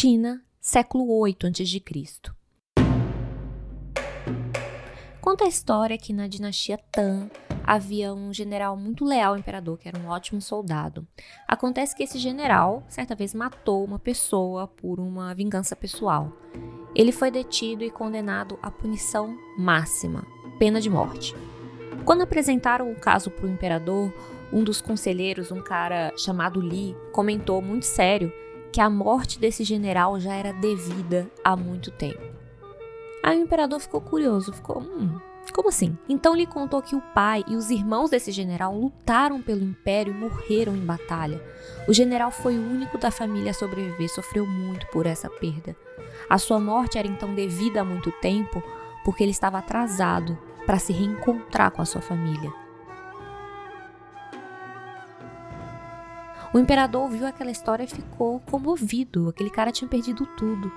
China, século VIII a.C. Conta a história que na dinastia Tang havia um general muito leal ao imperador, que era um ótimo soldado. Acontece que esse general, certa vez, matou uma pessoa por uma vingança pessoal. Ele foi detido e condenado à punição máxima, pena de morte. Quando apresentaram o caso para o imperador, um dos conselheiros, um cara chamado Li, comentou muito sério que a morte desse general já era devida há muito tempo. Aí o imperador ficou curioso, como assim? Então lhe contou que o pai e os irmãos desse general lutaram pelo império e morreram em batalha. O general foi o único da família a sobreviver, sofreu muito por essa perda. A sua morte era então devida há muito tempo porque ele estava atrasado para se reencontrar com a sua família. O imperador ouviu aquela história e ficou comovido, aquele cara tinha perdido tudo.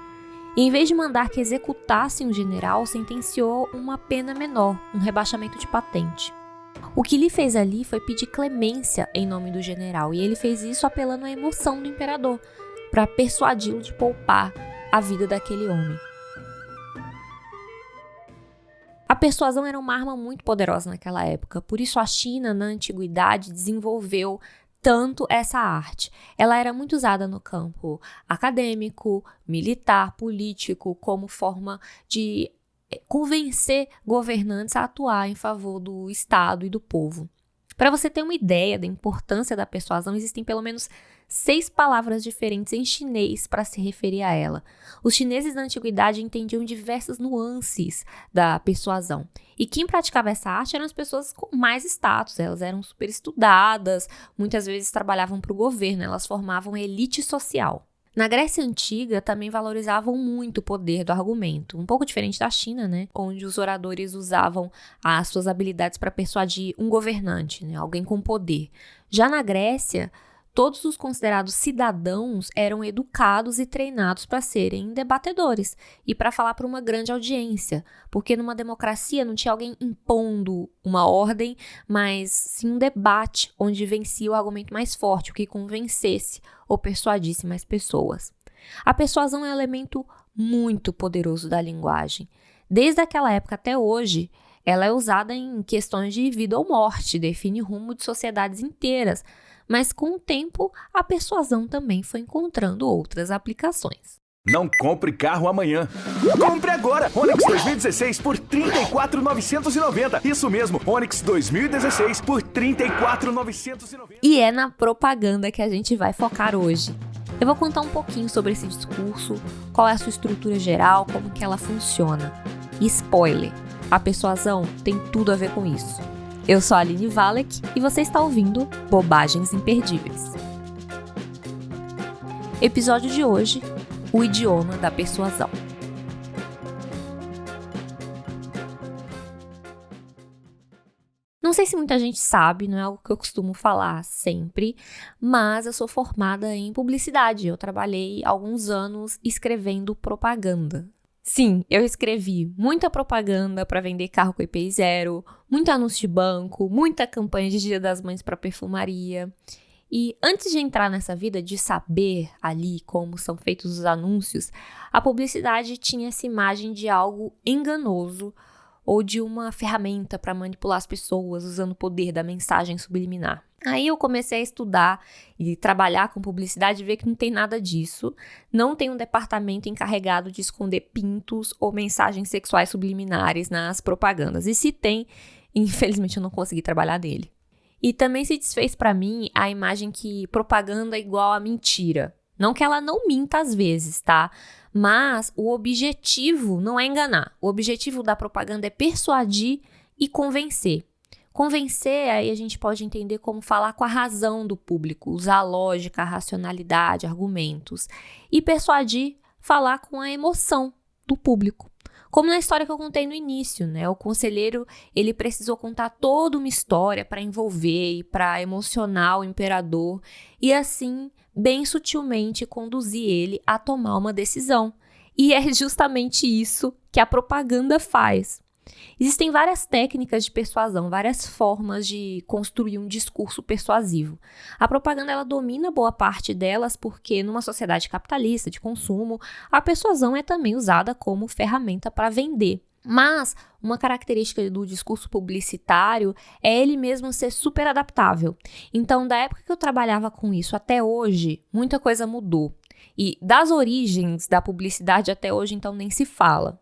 E em vez de mandar que executassem o general, sentenciou uma pena menor, um rebaixamento de patente. O que Li fez ali foi pedir clemência em nome do general, e ele fez isso apelando à emoção do imperador, para persuadi-lo de poupar a vida daquele homem. A persuasão era uma arma muito poderosa naquela época, por isso a China, na antiguidade, desenvolveu tanto essa arte. Ela era muito usada no campo acadêmico, militar, político, como forma de convencer governantes a atuar em favor do Estado e do povo. Para você ter uma ideia da importância da persuasão, existem pelo menos 6 palavras diferentes em chinês para se referir a ela. Os chineses da antiguidade entendiam diversas nuances da persuasão. E quem praticava essa arte eram as pessoas com mais status, elas eram super estudadas, muitas vezes trabalhavam para o governo, elas formavam elite social. Na Grécia Antiga também valorizavam muito o poder do argumento, um pouco diferente da China, né? Onde os oradores usavam as suas habilidades para persuadir um governante, né? Alguém com poder. Já na Grécia, todos os considerados cidadãos eram educados e treinados para serem debatedores e para falar para uma grande audiência, porque numa democracia não tinha alguém impondo uma ordem, mas sim um debate onde vencia o argumento mais forte, o que convencesse ou persuadisse mais pessoas. A persuasão é um elemento muito poderoso da linguagem. Desde aquela época até hoje, ela é usada em questões de vida ou morte, define o rumo de sociedades inteiras, mas com o tempo a persuasão também foi encontrando outras aplicações. Não compre carro amanhã. Compre agora! Onix 2016 por R$ 34.990. Isso mesmo, Onix 2016 por R$ 34.990. E é na propaganda que a gente vai focar hoje. Eu vou contar um pouquinho sobre esse discurso, qual é a sua estrutura geral, como que ela funciona. E spoiler, a persuasão tem tudo a ver com isso. Eu sou a Aline Valek e você está ouvindo Bobagens Imperdíveis. Episódio de hoje, o idioma da persuasão. Não sei se muita gente sabe, não é algo que eu costumo falar sempre, mas eu sou formada em publicidade. Eu trabalhei alguns anos escrevendo propaganda. Sim, eu escrevi muita propaganda para vender carro com IPI zero, muito anúncio de banco, muita campanha de Dia das Mães para perfumaria. E antes de entrar nessa vida de saber ali como são feitos os anúncios, a publicidade tinha essa imagem de algo enganoso ou de uma ferramenta para manipular as pessoas usando o poder da mensagem subliminar. Aí eu comecei a estudar e trabalhar com publicidade e ver que não tem nada disso. Não tem um departamento encarregado de esconder pintos ou mensagens sexuais subliminares nas propagandas. E se tem, infelizmente eu não consegui trabalhar nele. E também se desfez para mim a imagem que propaganda é igual a mentira. Não que ela não minta às vezes, tá? Mas o objetivo não é enganar. O objetivo da propaganda é persuadir e convencer. Convencer, aí a gente pode entender como falar com a razão do público, usar lógica, racionalidade, argumentos. E persuadir, falar com a emoção do público. Como na história que eu contei no início, né? O conselheiro, ele precisou contar toda uma história para envolver e para emocionar o imperador e assim, bem sutilmente, conduzir ele a tomar uma decisão. E é justamente isso que a propaganda faz. Existem várias técnicas de persuasão, várias formas de construir um discurso persuasivo. A propaganda ela domina boa parte delas porque numa sociedade capitalista de consumo, a persuasão é também usada como ferramenta para vender. Mas uma característica do discurso publicitário é ele mesmo ser super adaptável. Então, da época que eu trabalhava com isso até hoje, muita coisa mudou. E das origens da publicidade até hoje, então, nem se fala.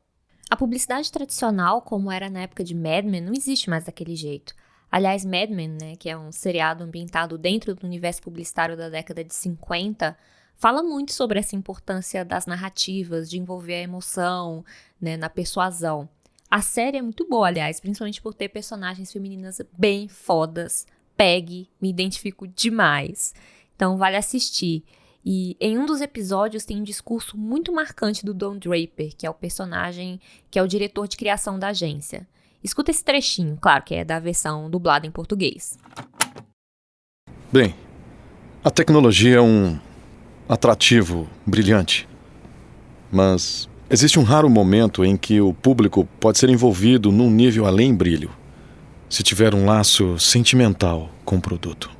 A publicidade tradicional, como era na época de Mad Men, não existe mais daquele jeito. Aliás, Mad Men, né, que é um seriado ambientado dentro do universo publicitário da década de 50, fala muito sobre essa importância das narrativas, de envolver a emoção, né, na persuasão. A série é muito boa, aliás, principalmente por ter personagens femininas bem fodas. Me identifico demais. Então, vale assistir. E em um dos episódios tem um discurso muito marcante do Don Draper, que é o personagem, que é o diretor de criação da agência. Escuta esse trechinho, claro que é da versão dublada em português. Bem, a tecnologia é um atrativo brilhante, mas existe um raro momento em que o público pode ser envolvido num nível além brilho, se tiver um laço sentimental com o produto.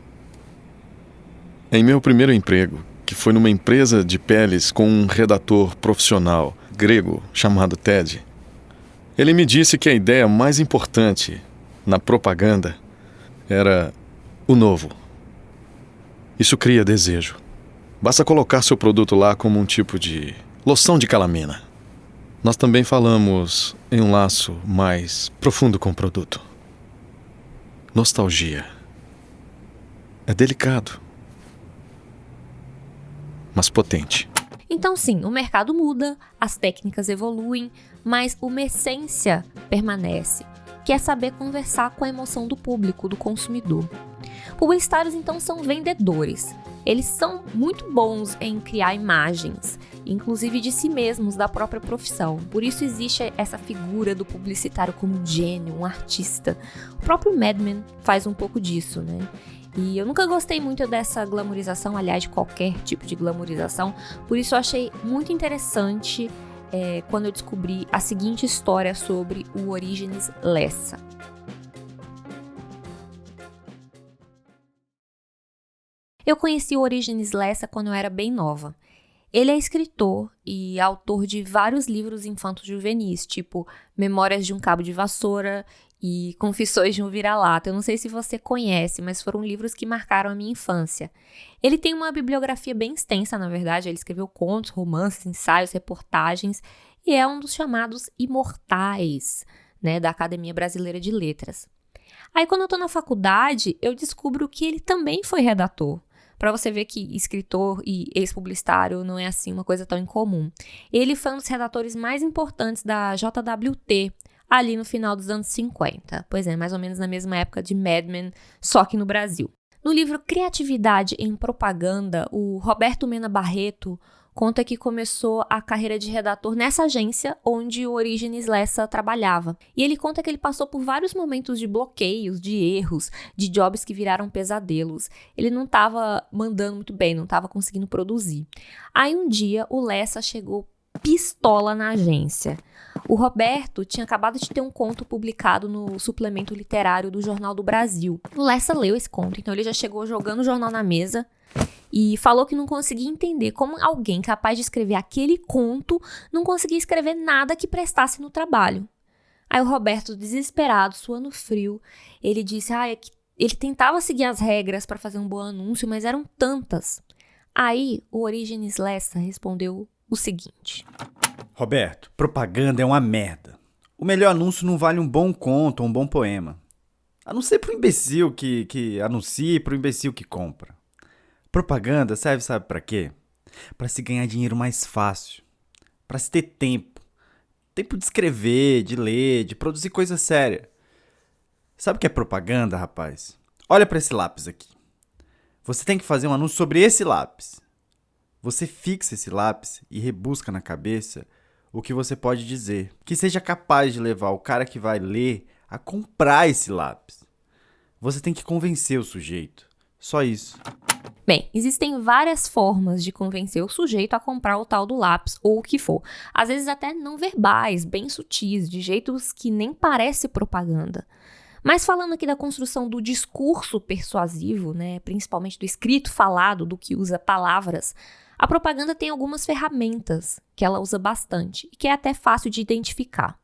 Em meu primeiro emprego, que foi numa empresa de peles com um redator profissional grego chamado Ted, ele me disse que a ideia mais importante na propaganda era o novo. Isso cria desejo. Basta colocar seu produto lá como um tipo de loção de calamina. Nós também falamos em um laço mais profundo com o produto. Nostalgia. É delicado, mas potente. Então sim, o mercado muda, as técnicas evoluem, mas uma essência permanece, que é saber conversar com a emoção do público, do consumidor. Publicitários então são vendedores. Eles são muito bons em criar imagens, inclusive de si mesmos, da própria profissão. Por isso existe essa figura do publicitário como um gênio, um artista. O próprio Mad Men faz um pouco disso, né? E eu nunca gostei muito dessa glamorização, aliás, de qualquer tipo de glamorização. Por isso eu achei muito interessante quando eu descobri a seguinte história sobre o Orígenes Lessa. Eu conheci o Orígenes Lessa quando eu era bem nova. Ele é escritor e autor de vários livros infanto-juvenis, tipo Memórias de um Cabo de Vassoura e Confissões de um Vira-Lata. Eu não sei se você conhece, mas foram livros que marcaram a minha infância. Ele tem uma bibliografia bem extensa, na verdade. Ele escreveu contos, romances, ensaios, reportagens e é um dos chamados imortais, né, da Academia Brasileira de Letras. Aí, quando eu tô na faculdade, eu descubro que ele também foi redator. Para você ver que escritor e ex-publicitário não é assim uma coisa tão incomum. Ele foi um dos redatores mais importantes da JWT, ali no final dos anos 50. Pois é, mais ou menos na mesma época de Mad Men, só que no Brasil. No livro Criatividade em Propaganda, o Roberto Mena Barreto conta que começou a carreira de redator nessa agência onde o Orígenes Lessa trabalhava. E ele conta que ele passou por vários momentos de bloqueios, de erros, de jobs que viraram pesadelos. Ele não estava mandando muito bem, não estava conseguindo produzir. Aí um dia o Lessa chegou pistola na agência. O Roberto tinha acabado de ter um conto publicado no suplemento literário do Jornal do Brasil. O Lessa leu esse conto, então ele já chegou jogando o jornal na mesa e falou que não conseguia entender como alguém capaz de escrever aquele conto não conseguia escrever nada que prestasse no trabalho. Aí o Roberto, desesperado, suando frio, ele disse que ele tentava seguir as regras para fazer um bom anúncio, mas eram tantas. Aí o Orígenes Lessa respondeu o seguinte: Roberto, propaganda é uma merda. O melhor anúncio não vale um bom conto ou um bom poema. A não ser pro imbecil que anuncia e pro imbecil que compra. Propaganda serve, sabe pra quê? Pra se ganhar dinheiro mais fácil. Pra se ter tempo. Tempo de escrever, de ler, de produzir coisa séria. Sabe o que é propaganda, rapaz? Olha pra esse lápis aqui. Você tem que fazer um anúncio sobre esse lápis. Você fixa esse lápis e rebusca na cabeça o que você pode dizer, que seja capaz de levar o cara que vai ler a comprar esse lápis. Você tem que convencer o sujeito, Só isso. Bem, existem várias formas de convencer o sujeito a comprar o tal do lápis ou o que for. Às vezes até não verbais, bem sutis, de jeitos que nem parece propaganda. Mas falando aqui da construção do discurso persuasivo, né, principalmente do escrito falado, do que usa palavras, a propaganda tem algumas ferramentas que ela usa bastante e que é até fácil de identificar.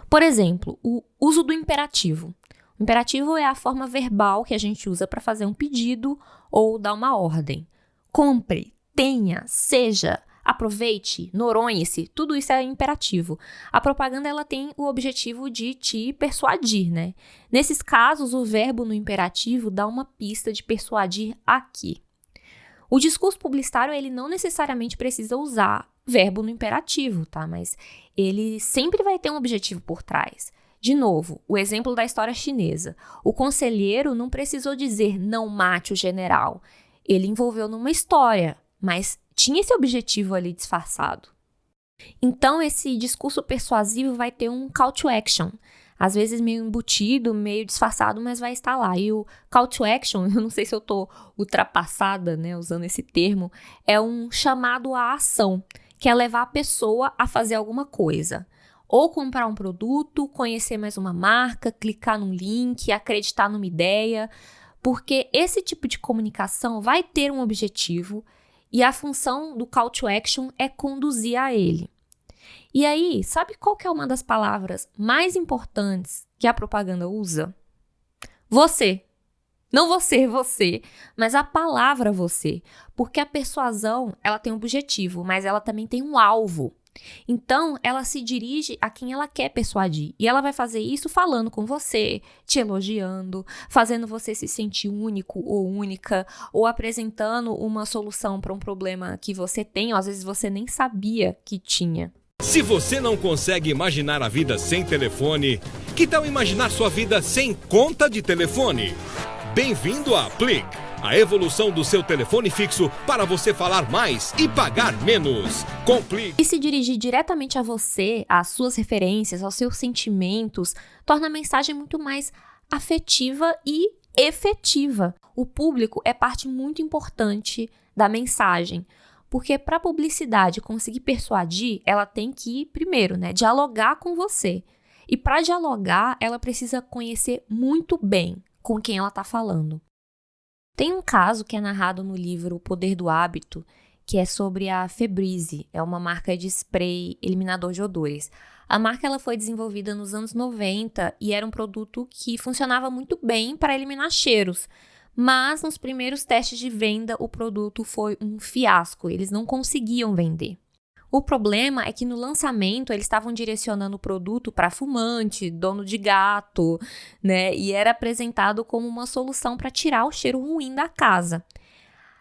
Por exemplo, o uso do imperativo. O imperativo é a forma verbal que a gente usa para fazer um pedido ou dar uma ordem. Compre, tenha, seja, aproveite, noronhe-se, tudo isso é imperativo. A propaganda ela tem o objetivo de te persuadir, né? Nesses casos, o verbo no imperativo dá uma pista de persuadir aqui. O discurso publicitário ele não necessariamente precisa usar verbo no imperativo, tá? Mas ele sempre vai ter um objetivo por trás. De novo, o exemplo da história chinesa. O conselheiro não precisou dizer não mate o general. Ele envolveu numa história, mas tinha esse objetivo ali disfarçado. Então, esse discurso persuasivo vai ter um call to action. Às vezes meio embutido, meio disfarçado, mas vai estar lá. E o call to action, eu não sei se eu estou ultrapassada, né, usando esse termo, é um chamado à ação, que é levar a pessoa a fazer alguma coisa. Ou comprar um produto, conhecer mais uma marca, clicar num link, acreditar numa ideia, porque esse tipo de comunicação vai ter um objetivo e a função do call to action é conduzir a ele. E aí, sabe qual que é uma das palavras mais importantes que a propaganda usa? Você. Não você, mas a palavra você. Porque a persuasão, ela tem um objetivo, mas ela também tem um alvo. Então, ela se dirige a quem ela quer persuadir. E ela vai fazer isso falando com você, te elogiando, fazendo você se sentir único ou única, ou apresentando uma solução para um problema que você tem, ou às vezes você nem sabia que tinha. Se você não consegue imaginar a vida sem telefone, que tal imaginar sua vida sem conta de telefone? Bem-vindo a Plig, a evolução do seu telefone fixo para você falar mais e pagar menos. Com Plig. E se dirigir diretamente a você, às suas referências, aos seus sentimentos, torna a mensagem muito mais afetiva e efetiva. O público é parte muito importante da mensagem, porque para a publicidade conseguir persuadir, ela tem que, primeiro, dialogar com você. E para dialogar, ela precisa conhecer muito bem com quem ela está falando. Tem um caso que é narrado no livro O Poder do Hábito, que é sobre a Febreze, é uma marca de spray eliminador de odores. A marca ela foi desenvolvida nos anos 90 e era um produto que funcionava muito bem para eliminar cheiros, mas nos primeiros testes de venda o produto foi um fiasco, eles não conseguiam vender. O problema é que no lançamento eles estavam direcionando o produto para fumante, dono de gato, né? E era apresentado como uma solução para tirar o cheiro ruim da casa.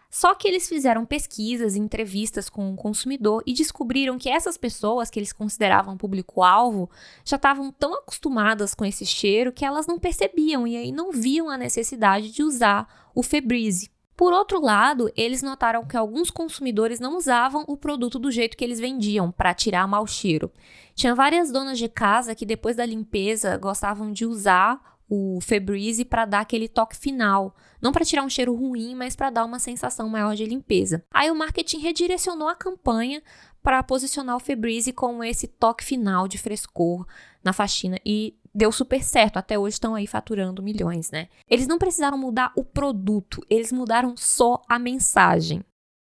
Só que eles fizeram pesquisas e entrevistas com o consumidor e descobriram que essas pessoas que eles consideravam público-alvo já estavam tão acostumadas com esse cheiro que elas não percebiam e aí não viam a necessidade de usar o Febreze. Por outro lado, eles notaram que alguns consumidores não usavam o produto do jeito que eles vendiam, para tirar mau cheiro. Tinha várias donas de casa que depois da limpeza gostavam de usar o Febreze para dar aquele toque final. Não para tirar um cheiro ruim, mas para dar uma sensação maior de limpeza. Aí o marketing redirecionou a campanha para posicionar o Febreze com esse toque final de frescor na faxina e deu super certo, até hoje estão aí faturando milhões, né? Eles não precisaram mudar o produto, eles mudaram só a mensagem.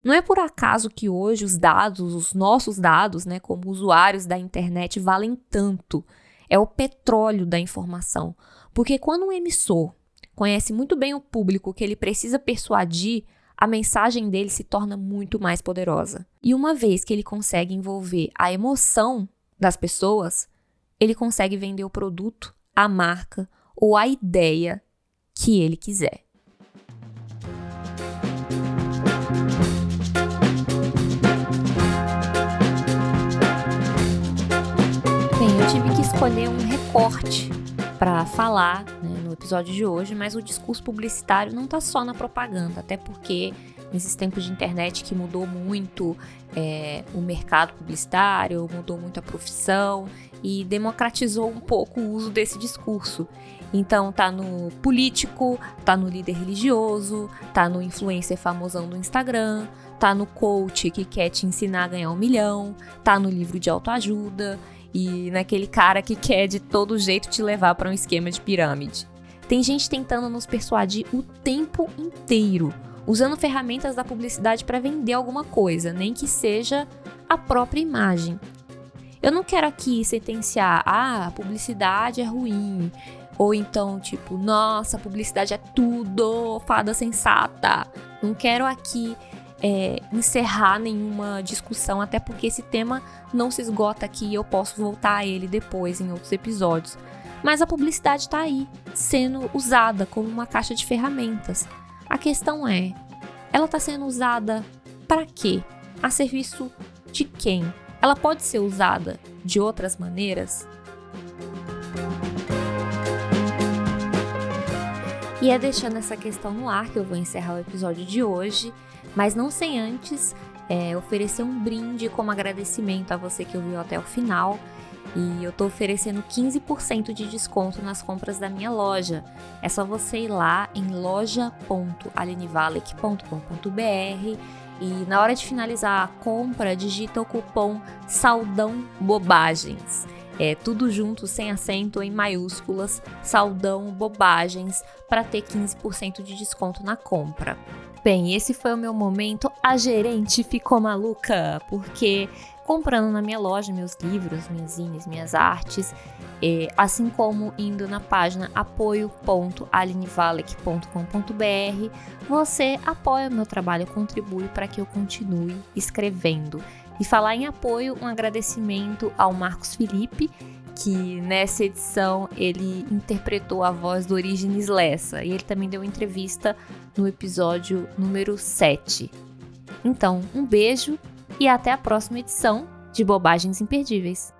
Não é por acaso que hoje os dados, os nossos dados, né, como usuários da internet, valem tanto. É o petróleo da informação. Porque quando um emissor conhece muito bem o público que ele precisa persuadir, a mensagem dele se torna muito mais poderosa. E uma vez que ele consegue envolver a emoção das pessoas, ele consegue vender o produto, a marca ou a ideia que ele quiser. Bem, eu tive que escolher um recorte para falar, né, no episódio de hoje, mas o discurso publicitário não está só na propaganda, até porque nesses tempos de internet que mudou muito o mercado publicitário, mudou muito a profissão e democratizou um pouco o uso desse discurso. Então tá no político, tá no líder religioso, tá no influencer famosão do Instagram, tá no coach que quer te ensinar a ganhar 1 milhão, tá no livro de autoajuda e naquele cara que quer de todo jeito te levar para um esquema de pirâmide. Tem gente tentando nos persuadir o tempo inteiro, usando ferramentas da publicidade para vender alguma coisa, nem que seja a própria imagem. Eu não quero aqui sentenciar, a publicidade é ruim, ou então, tipo, nossa, publicidade é tudo, fada sensata. Não quero aqui encerrar nenhuma discussão, até porque esse tema não se esgota aqui e eu posso voltar a ele depois em outros episódios. Mas a publicidade está aí, sendo usada como uma caixa de ferramentas. A questão é, ela está sendo usada para quê? A serviço de quem? Ela pode ser usada de outras maneiras? E é deixando essa questão no ar que eu vou encerrar o episódio de hoje, mas não sem antes oferecer um brinde como agradecimento a você que ouviu até o final. E eu tô oferecendo 15% de desconto nas compras da minha loja. É só você ir lá em loja.alinevalek.com.br e na hora de finalizar a compra, digita o cupom SAUDÃO BOBAGENS. Tudo junto, sem acento, em maiúsculas, SAUDÃO BOBAGENS, para ter 15% de desconto na compra. Bem, esse foi o meu momento, a gerente ficou maluca, porque comprando na minha loja meus livros, minhas zines, minhas artes, assim como indo na página apoio.alinevalek.com.br, você apoia o meu trabalho, contribui para que eu continue escrevendo. E falar em apoio, um agradecimento ao Marcos Felipe, que nessa edição ele interpretou a voz do Orígenes Lessa, e ele também deu entrevista no episódio número 7. Então, um beijo e até a próxima edição de Bobagens Imperdíveis.